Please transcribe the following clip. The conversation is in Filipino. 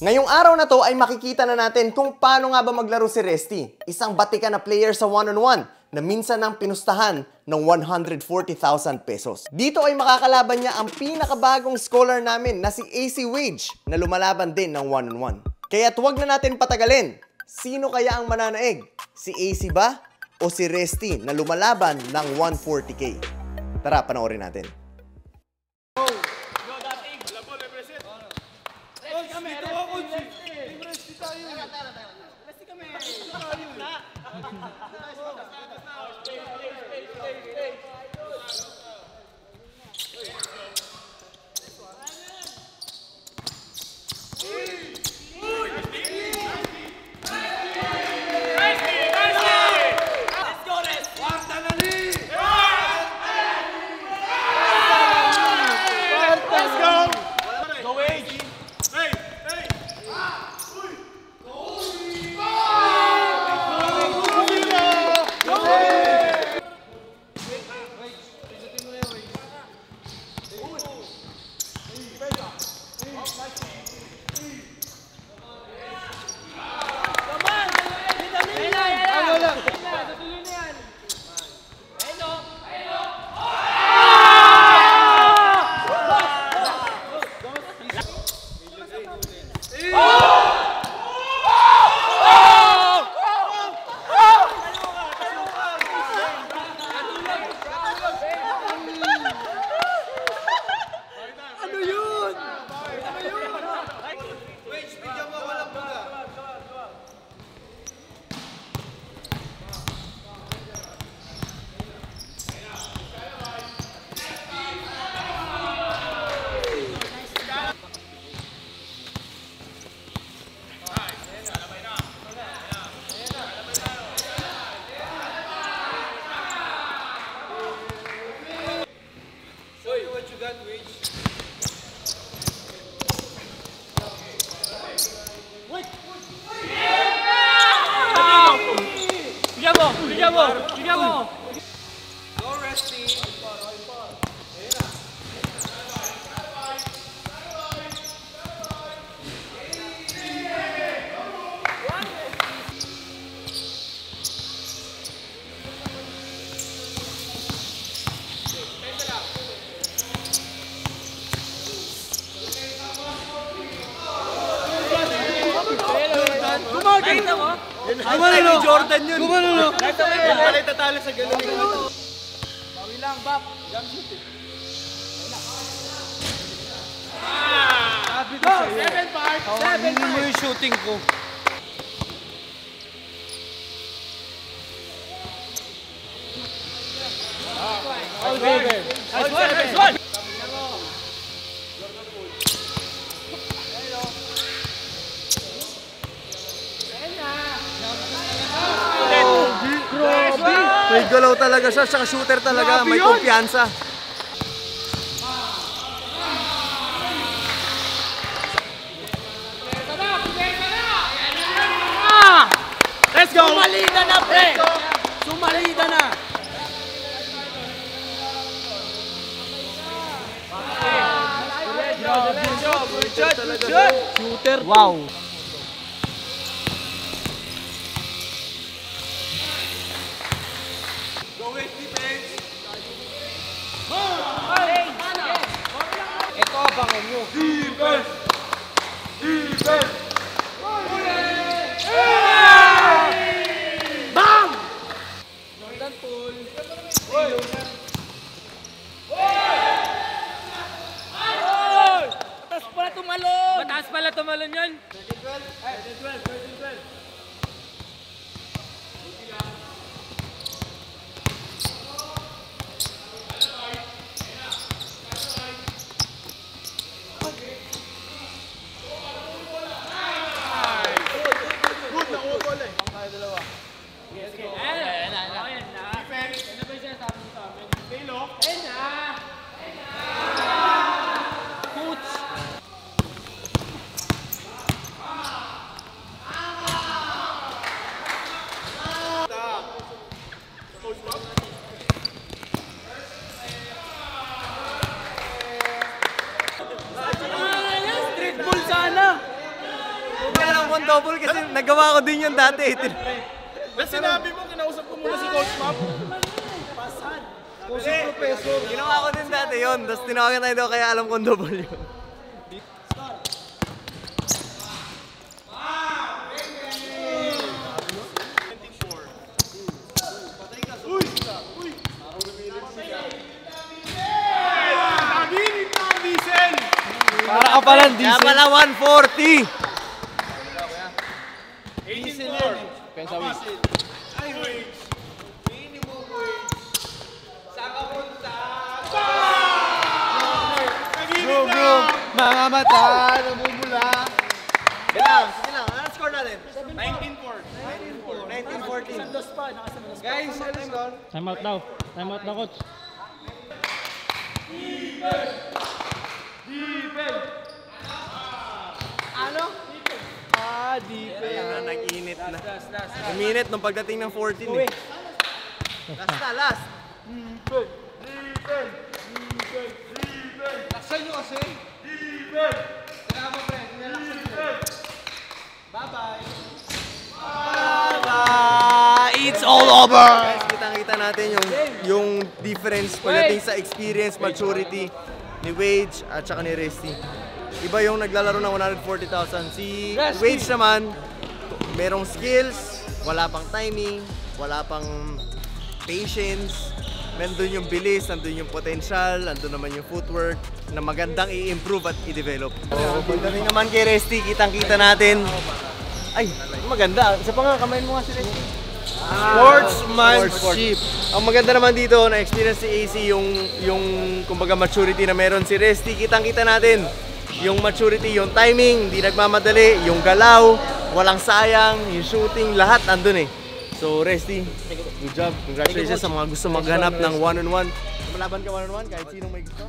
Ngayong araw na to ay makikita na natin kung paano nga ba maglaro si Resty, isang batikan na player sa one-on-one na minsan nang pinustahan ng 140,000 pesos. Dito ay makakalaban niya ang pinakabagong scholar namin na si AC Wage na lumalaban din ng one-on-one. Kaya't huwag na natin patagalin. Sino kaya ang mananaig? Si AC ba o si Resty na lumalaban ng 140K? Tara, panoorin natin. Gumano Jordan yun. Gumano. Balay tatalo sa galing. Bawi lang, Bap. Jump shoot. Sabi ko sa'yo. 7 part. 7 mo yung shooting ko. All 7. All 7. May galaw talaga siya, saka shooter talaga, may kumpiyansa. Let's go! Sumalida na, pre! Sumalida na! Good shot! Shooter! Wow! Ito abangan nyo. Defense! Defense! Bang! Jordan Poole. Mataas pala tumalon! Mataas pala tumalon yan! 12. kong double kasi nagawa ko din yun dati. Ba't sinabi mo, kinausap ko muna si Coach Map? Coach Professor. Ginawa ko din dati yun, tapos tinawagan tayo daw kaya alam kong double yun. Para ka palang Kaya pala 140! Diesel yan eh. Pensa wait. Ay, wait. Minimum wage. Saan ka punta? Bro. Mga mata, namumula. Sige lang. Ano score natin? 19-4. 19-14. Guys, alis ko. Time out daw, coach. Ano? Defense. Ayan na, nag-init na. Uminit nung pagdating ng 14 eh. Last. Laksan nyo kasi. Kaya mo, pre. Nilaksan nyo. Bye-bye. It's all over! Guys, kitang-kita natin yung difference pagdating sa experience, maturity ni Wage at saka ni Resty. Iba yung naglalaro ng 140,000. Si Wage naman, merong skills, wala pang timing, wala pang patience, nandun yung bilis, nandun yung potential, nandun naman yung footwork na magandang i-improve at i-develop. Pagdating naman kay Resty, kitang-kita natin. Ay, maganda. Isa pa nga, kamayin mo nga si Resty. Sportsmanship. Ang maganda naman dito, na-experience si AC yung kumbaga maturity na meron si Resty. Kitang-kita natin yung maturity, yung timing, hindi nagmamadali, yung galaw, walang sayang, yung shooting, lahat andun eh. So Resty, good job. Congratulations sa mga gusto maghanap ng one-on-one. Malaban ka one-on-one kahit sinong may gusto.